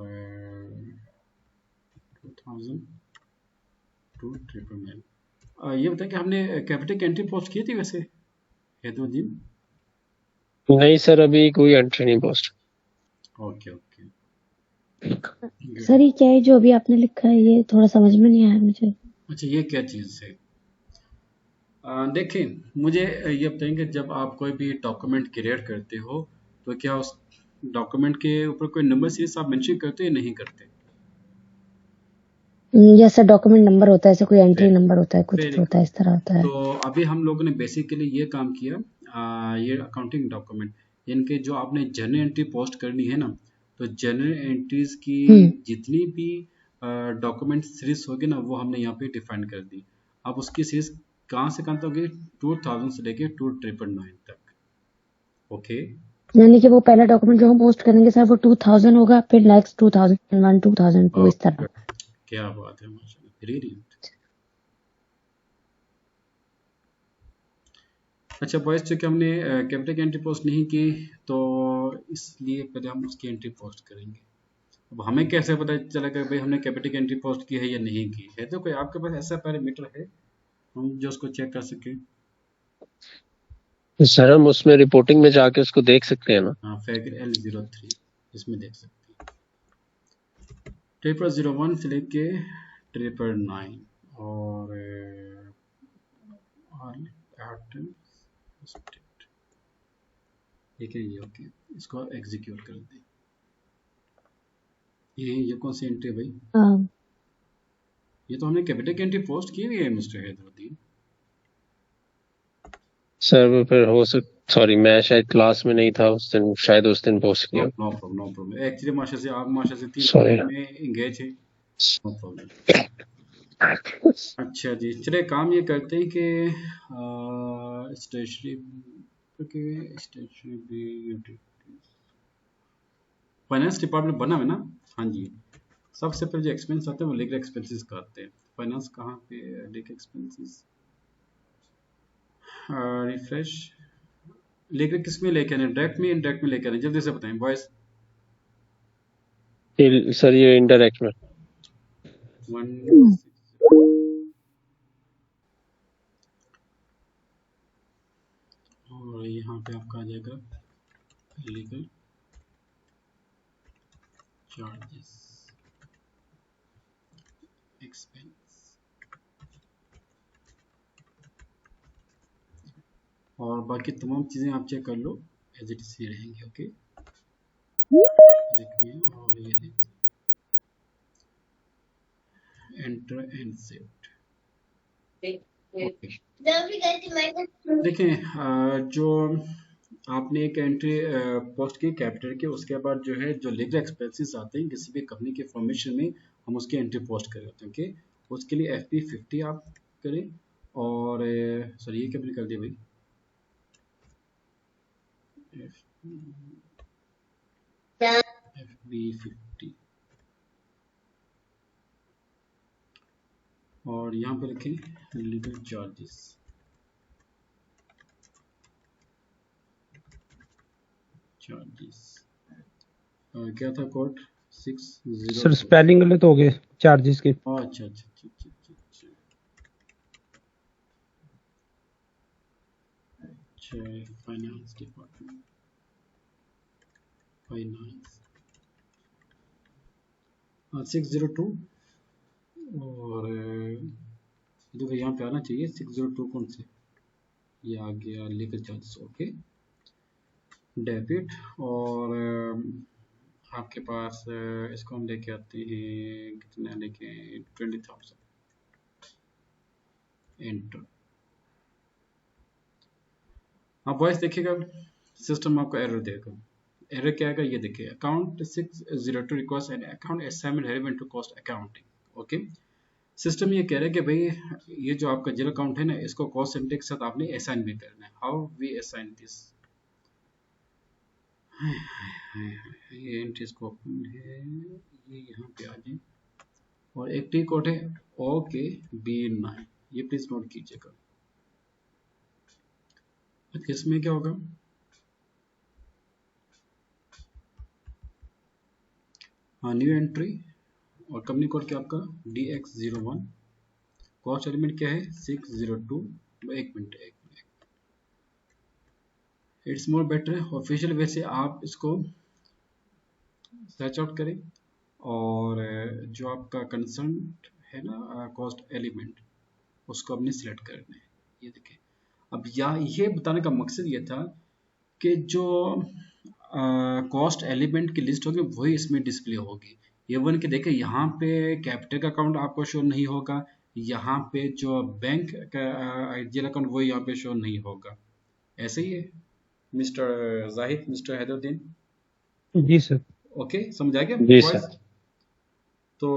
2000 टू 999। ये बताएं कि हमने कैपिटल एंट्री पोस्ट की थी वैसे हेदुद्दीन? नहीं सर, अभी कोई एंट्री नहीं पोस्ट। ओके ओके, सर ये क्या है जो अभी आपने लिखा है, ये थोड़ा समझ में नहीं आया मुझे। अच्छा ये क्या चीज़ है? देखें, मुझे ये बताएंगे, जब आप कोई भी डॉक्यूमेंट क्रिएट करते हो तो क्या उस डॉक्यूमेंट के ऊपर कोई नंबर सीरीज आप मेंशन करते हो या नहीं करते? जैसा डॉक्यूमेंट नंबर होता है, ऐसे कोई एंट्री नंबर होता है, कुछ होता है, इस तरह होता है। तो अभी हम लोगों ने बेसिकली ये काम किया, ये अकाउंटिंग डॉक्यूमेंट इनके जो आपने जर्नल एंट्री पोस्ट करनी है ना, तो जर्नल एंट्रीज की जितनी भी डॉक्यूमेंट सीरीज होगी ना, वो हमने यहाँ पे डिफाइन कर दी। अब उसकी सीरीज कहाँ से कहाँ तक होगी? 2000 से लेके 2999 तक। ओके, यानी कि वो पहला डॉक्यूमेंट जो हम पोस्ट करेंगे सर वो 2000 होगा, फिर नेक्स्ट 2001 2002 इस तरह। क्या बात है, माशाल्लाह, ब्रिलियंट। अच्छा बॉयज, चूँकि हमने कैपिटल की एंट्री पोस्ट नहीं की तो इसलिए पहले हम उसकी एंट्री पोस्ट करेंगे। अब हमें कैसे पता चलेगा भाई हमने कैपिटल की एंट्री पोस्ट की है या नहीं की है? तो कोई आपके पास ऐसा पैरामीटर है हम जो उसको चेक कर सके? सर हम उसमें रिपोर्टिंग में जाके उसको देख सकते हैं ना? हाँ, फैगर L03 इसमें देख सकते हैं। 0001 से लेके 999 और ठीक है, ये ओके, इसको एग्जीक्यूट कर दें। ये कौन सी एंट्री है भाई? ये तो हमने कैपिटल की एंट्री पोस्ट की हुई है मिस्टर हैदरुद्दीन। सर वो फिर हो सॉरी, मैं शायद क्लास में नहीं था उस दिन, शायद उस दिन पोस्ट किया। नो प्रॉब्लम एक्चुअली माशा से आप माशा से 3 Sorry. में एंगेज है, नो प्रॉब्लम। अच्छा जी, चलिए काम ये करते हैं कि स्टेशनरी फाइनेंस डिपार्टमेंट बना है ना? हाँ जी, सबसे पहले जो एक्सपेंस आते हैं वो लीगल एक्सपेंसेस का आते हैं। फाइनेंस कहाँ पे? Legal expenses, refresh. लीगल किस में लेके आने? डायरेक्ट में, इनडायरेक्ट में लेके आने? जल्दी से बताएं बॉयज। सर ये इनडायरेक्ट में। 1 और यहाँ पे आपका आ जाएगा लीगल चार्जेस एक्सपेंस, और बाकी तमाम चीज़ें आप चेक कर लो, एज इट इज रहेंगी। ओके, देखिए, और ये देखिए एंटर एंड सेव। देखें, जो आपने एक एंट्री पोस्ट की कैपिटल के, उसके बाद जो है जो लीगल एक्सपेंसेस आते हैं किसी भी कंपनी के फॉर्मेशन में, हम उसकी एंट्री पोस्ट कर देते हैं। ओके, उसके लिए FP50 आप करें, और सॉरी ये क्या कर दिया भाई, FB50 और यहाँ पे लिखें लीगल चार्जेस। क्या था कोड? 602। सर स्पेलिंग गलत हो गए चार्जेस के। अच्छा अच्छा अच्छा अच्छा अच्छा अच्छा फाइनेंस डिपार्टमेंट, फाइनेंस 602। और देखो यहाँ पे आना चाहिए 602 कौन से, ये आ गया लीगल चार्जेस। Okay, debit. और आपके पास इसको हम लेके आते हैं, कितना लेके 20,000, एंटर। आप वॉइस देखिएगा, सिस्टम आपको एरर देगा। एरर क्या आएगा ये देखिए, account 602 request and account assignment relevant to cost accounting. Okay, system ये कह रहा है कि भाई ये जो आपका जीरो अकाउंट है ना, इसको कॉस्ट सेंटर के साथ आपने असाइन भी करना है। हाउ वी असाइन दिस, ये एंट्रीज को ओपन है, ये यहाँ पे आ जाए और एक टी कोड है ओके B9, ये प्लीज नोट कीजिएगा। इसमें क्या होगा, हाँ न्यू एंट्री और कंपनी कोड क्या आपका DX01, कॉस्ट एलिमेंट क्या है 602। एक मिनट it's more better official way से आप इसको सर्च आउट करें और जो आपका कंसर्न है ना कॉस्ट एलिमेंट, उसको अपने सिलेक्ट करना है। ये देखिए, अब ये बताने का मकसद ये था कि जो कॉस्ट एलिमेंट की लिस्ट होगी वही इसमें डिस्प्ले होगी। ये वन के देखिए यहाँ पे कैपिटल का अकाउंट आपको शो नहीं होगा, यहाँ पे जो बैंक का आइडियल अकाउंट वो यहाँ पे शो नहीं होगा। ऐसे ही है मिस्टर जाहिद, मिस्टर हैदरुद्दीन? जी सर। ओके, समझ आ गया जी वॉइस? सर। तो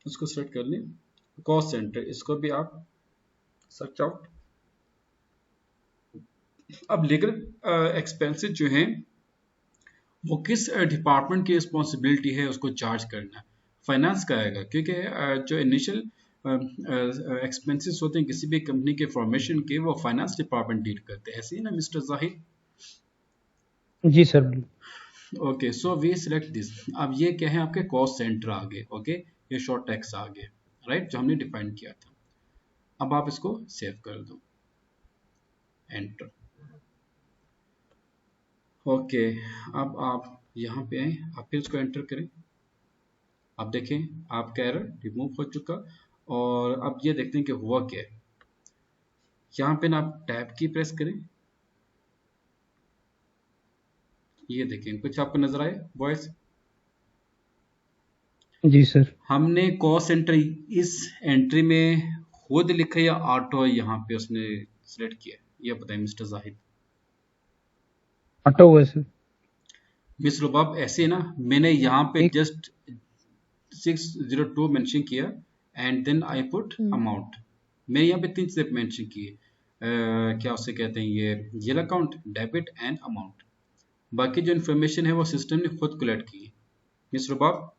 उसको सेलेक्ट कर लें, कॉस्ट सेंटर, इसको भी आप सर्च आउट। अब लीगल एक्सपेंसेस जो हैं वो किस डिपार्टमेंट की रिस्पॉन्सिबिलिटी है उसको चार्ज करना, फाइनेंस का आएगा, क्योंकि जो इनिशियल एक्सपेंसेस होते हैं किसी भी कंपनी के फॉर्मेशन के, वो फाइनेंस डिपार्टमेंट डील करते हैं। ऐसे ही ना मिस्टर जाहिद? जी sir. Okay, so we select this. अब ये क्या है, आपके कॉस्ट सेंटर आ गए। ओके, ये शॉर्ट टैक्स आ गए, राइट, जो हमने डिफाइन किया था। अब आप इसको सेव कर दो, एंटर। ओके, अब आप यहाँ पे आए, आप फिर इसको एंटर करें। अब देखें आपका एरर रिमूव हो चुका। और अब ये देखते हैं कि हुआ क्या है। यहाँ पे ना आप टैब की प्रेस करें, ये देखें कुछ आपको नजर आए वॉइस? जी सर। हमने कॉस्ट सेंटर इस एंट्री में खुद लिखा या ऑटो यहाँ पे उसने सिलेक्ट किया, ये बताएं मिस्टर जाहिद। ऑटो हुआ सर। मिस रुबाब ऐसे ना, मैंने यहाँ पे एक जस्ट 602 मेंशन किया and then I put amount. मैंने यहाँ पे 3 स्टेप मेंशन किए, क्या उसे कहते हैं, ये zero account, debit and amount. बाकी जो इन्फॉर्मेशन है वो सिस्टम ने खुद कलेक्ट की। Miss Rubab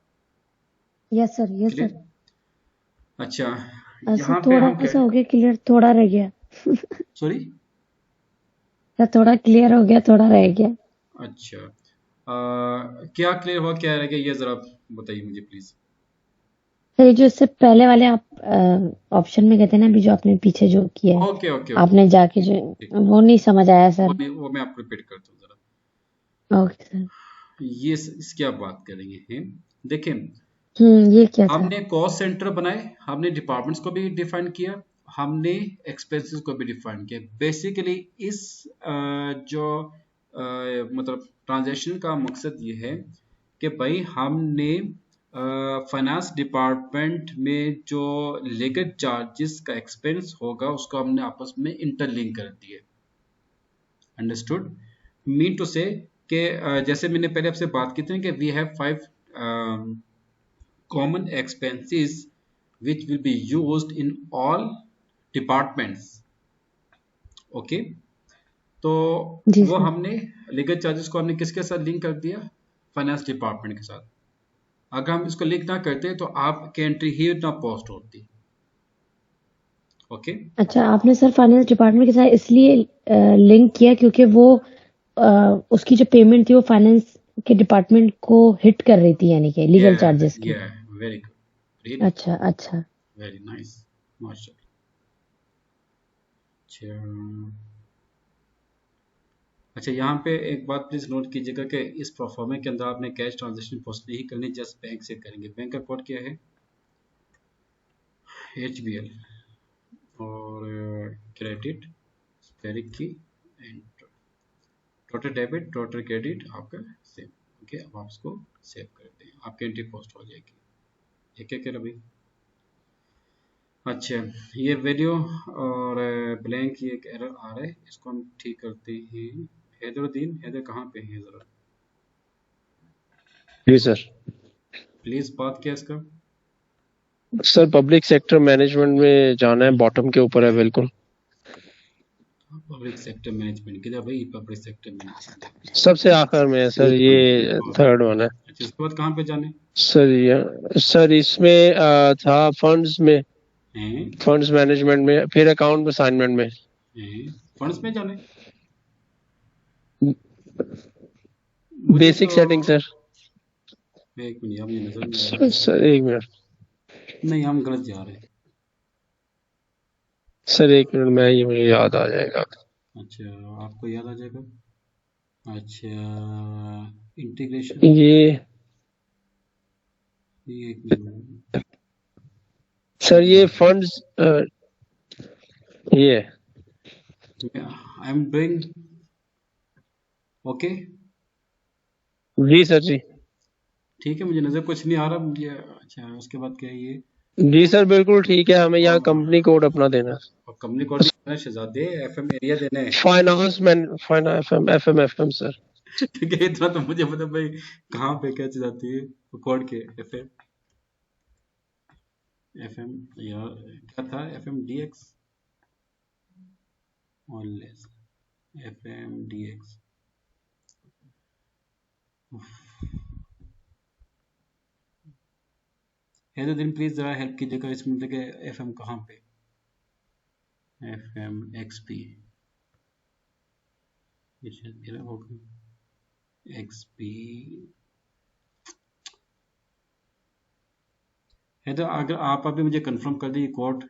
yes sir, yes clear? Sir. अच्छा, सर यहाँ पे थोड़ा हम सा हो गया क्लियर, थोड़ा रह गया। सॉरी सर थोड़ा क्लियर हो गया, थोड़ा रह गया। अच्छा, क्या क्लियर हुआ, क्या रह गया, ये जरा बताइए मुझे प्लीज। सर ये जो इससे पहले वाले आप ऑप्शन में कहते हैं ना, अभी जो आपने पीछे जो किया है, ओके ओके आपने जाके जो, वो नहीं समझ आया सर। वो मैं आपको रिपीट करता हूँ जरा। Okay sir. ये इसकी आप बात करेंगे हैं, देखें ये क्या था? हमने कॉस्ट सेंटर बनाए, हमने डिपार्टमेंट्स को भी डिफाइन किया, हमने एक्सपेंसेस को भी डिफाइन किया। बेसिकली इस जो मतलब ट्रांजैक्शन का मकसद ये है कि भाई हमने फाइनेंस डिपार्टमेंट में जो लीगल चार्जेस का एक्सपेंस होगा उसको हमने आपस में इंटरलिंक कर दिए। अंडरस्टूड? मीन टू से कि जैसे मैंने पहले आपसे बात की थी कि we have 5 common expenses which will be used in all departments. Okay, तो वो हमने लीगल चार्जेस को हमने किसके साथ लिंक कर दिया, फाइनेंस डिपार्टमेंट के साथ। अगर हम इसको लिंक ना करते तो आपकी एंट्री ही ना पोस्ट होती। ओके, अच्छा, आपने सर फाइनेंस डिपार्टमेंट के साथ इसलिए लिंक किया क्योंकि वो उसकी जो पेमेंट थी वो फाइनेंस के डिपार्टमेंट को हिट कर रही थी, यानी कि लीगल चार्जेस की। वेरी गुड, रियली अच्छा अच्छा। वेरी नाइस, माशाल्लाह। अच्छा अच्छा, यहाँ पे एक बात प्लीज नोट कीजिएगा कि इस प्रोफार्मा के अंदर आपने कैश ट्रांजैक्शन पोस्ट नहीं करनी, जस्ट बैंक से करेंगे। बैंक का कोड क्या है? HBL और क्रेडिट स्पेरिक की and total debit total credit आपका सेम। ओके, अब आप इसको सेव कर दें, आपकी एंट्री पोस्ट हो जाएगी। ये क्या कह रहा भाई? अच्छा, ये वीडियो और ब्लैंक ये एक एरर आ रहा है, इसको हम ठीक करते हैं। हैदरुद्दीन, हैदर कहाँ पे है ज़रा जी सर। प्लीज़ बात क्या इसका? सर पब्लिक सेक्टर मैनेजमेंट में जाना है, बॉटम के ऊपर है बिल्कुल। पब्लिक सेक्टर मैनेजमेंट किधर भाई? पब्लिक सेक्टर मैनेजमेंट सबसे आखिर में है सर, ये थर्ड वन है। अच्छा, इसके बाद कहाँ पे जाने सर इसमें था फंड्स में, हैं? फंड्स मैनेजमेंट में, फिर अकाउंट असाइनमेंट में। फंड्स में जाने? मुझे बेसिक तो सेटिंग सर। एक मिनट, अब मुझे नजर नहीं आ रहा। सर एक मिनट, नहीं, हम गलत जा रहे हैं। सर एक मिनट, मैं ये मुझे याद आ जाएगा। अच्छा, आपको याद आ जाएगा। अच्छा, इंटीग्रेशन, ये एक मिनट। सर ये फंड्स ये आई एम डूइंग ओके, जी सर जी। ठीक है, मुझे नजर कुछ नहीं आ रहा मुझे। अच्छा, उसके बाद क्या है ये? जी सर बिल्कुल ठीक है, हमें यहाँ कंपनी कोड अपना देना है। और कंपनी कोड देना है शहजादे, FM एरिया देना है। Finance man FM sir. ठीक है, इतना तो मुझे पता भाई, कहाँ पे क्या चीज आती है कोड के। FM यार, क्या था? FMDX और लेस FMDX। है तो दिन प्लीज जरा हेल्प कीजिएगा इसमें, देखिए FM कहाँ पे? FMXP, ये शायद मेरा होगा XP। है तो अगर आप अभी मुझे कंफर्म कर दीजिए कोड।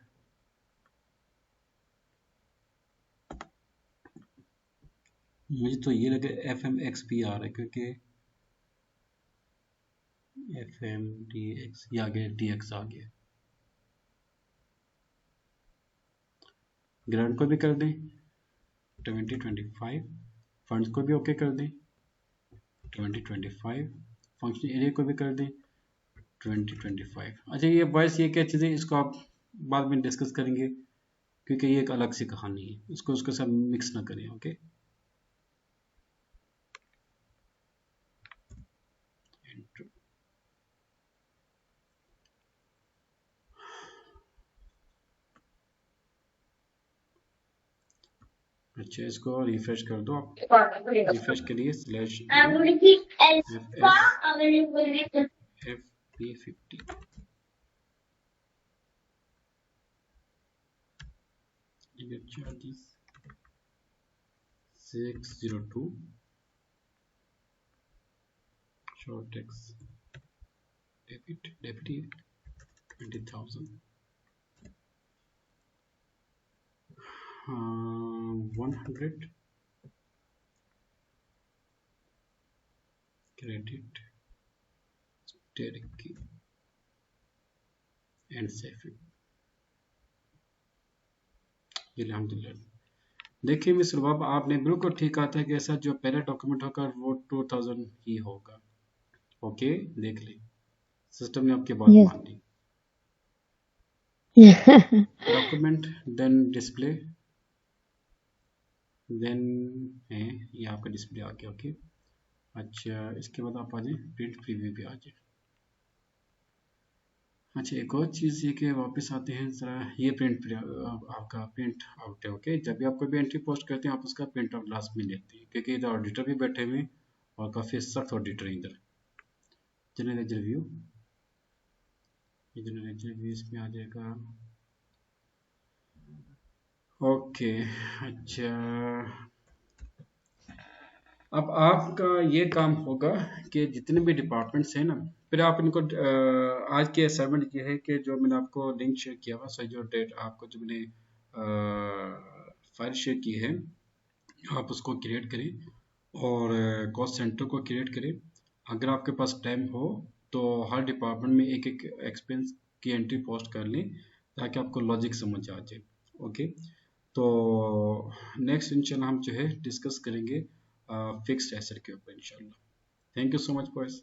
मुझे तो ये लगे FMXP आ रहा है, क्योंकि FMDX ये आ गया, DX आ गया। ग्रांट को भी कर दें 2025, फंड्स को भी ओके कर दें 2025, फंक्शन एरिया को भी कर दें 2025। अच्छा, ये बॉयस ये क्या चीज़ें, इसको आप बाद में डिस्कस करेंगे, क्योंकि ये एक अलग सी कहानी है, इसको उसके साथ मिक्स ना करें। ओके, अच्छा, इसको रिफ्रेश कर दो आप। रिफ्रेश करिए /FP50 charges 602 short tax debit 20,000 100 credit steering key and safe। अल्हम्दुलिल्लाह। देखिए मिस्टर बाब, आपने बिल्कुल ठीक कहा था कि ऐसा जो पहला डॉक्यूमेंट होगा वो 2000 ही होगा। ओके, देख ले, सिस्टम ने आपकी बात Yes. मान ली। डॉक्यूमेंट देन डिस्प्ले, देन है ये आपका डिस्प्ले आ गया। ओके, अच्छा, इसके बाद आप आ जाए प्रिंट प्रीव्यू पे आ जाए। अच्छा, एक और चीज़ ये कि वापस आते हैं ज़रा, ये आपका प्रिंट आउट है। ओके, जब भी आप कोई भी एंट्री पोस्ट करते हैं आप उसका प्रिंट आउट लास्ट में लेते हैं, क्योंकि इधर ऑडिटर भी बैठे हुए हैं और काफ़ी सख्त ऑडिटर हैं इधर। General ledger view, general ledger view इसमें आ जाएगा। ओके, अच्छा, अब आपका ये काम होगा कि जितने भी डिपार्टमेंट्स हैं ना, फिर आप इनको आज के असाइनमेंट ये है कि जो मैंने आपको लिंक शेयर किया हुआ, सही जो डेट आपको जो मैंने फाइल शेयर की है, आप उसको क्रिएट करें और कॉस्ट सेंटर को क्रिएट करें। अगर आपके पास टाइम हो तो हर डिपार्टमेंट में एक एक एक्सपेंस की एंट्री पोस्ट कर लें ताकि आपको लॉजिक समझ आ जाए। ओके, तो नेक्स्ट इंशाल्लाह हम जो है डिस्कस करेंगे फिक्स्ड एसेट के ऊपर इंशाल्लाह। Thank you so much boys.